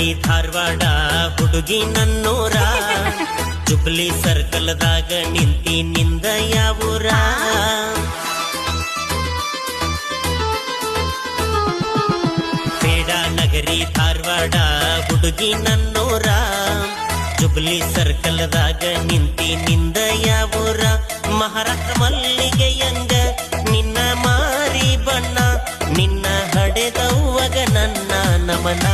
ನಗರಿ ಧಾರವಾಡ ಹುಡುಗಿ ನನ್ನೂರ ಜುಬ್ಲಿ ಸರ್ಕಲ್ದಾಗ ನಿಂತಿ ನಿಂದ ಯಾವೂರ ಬೇಡ ನಗರಿ ಧಾರವಾಡ ಹುಡುಗಿ ನನ್ನೂರ ಜುಬ್ಲಿ ಸರ್ಕಲ್ದಾಗ ನಿಂತಿ ನಿಂದ ಯಾವೂರ ಮಹಾರಾಷ್ಟ್ರ ಮಲ್ಲಿಗೆಯಂಗ ನಿನ್ನ ಮಾರಿ ಬಣ್ಣ ನಿನ್ನ ಹಡೆದವ್ವಗ ನನ್ನ ನಮನ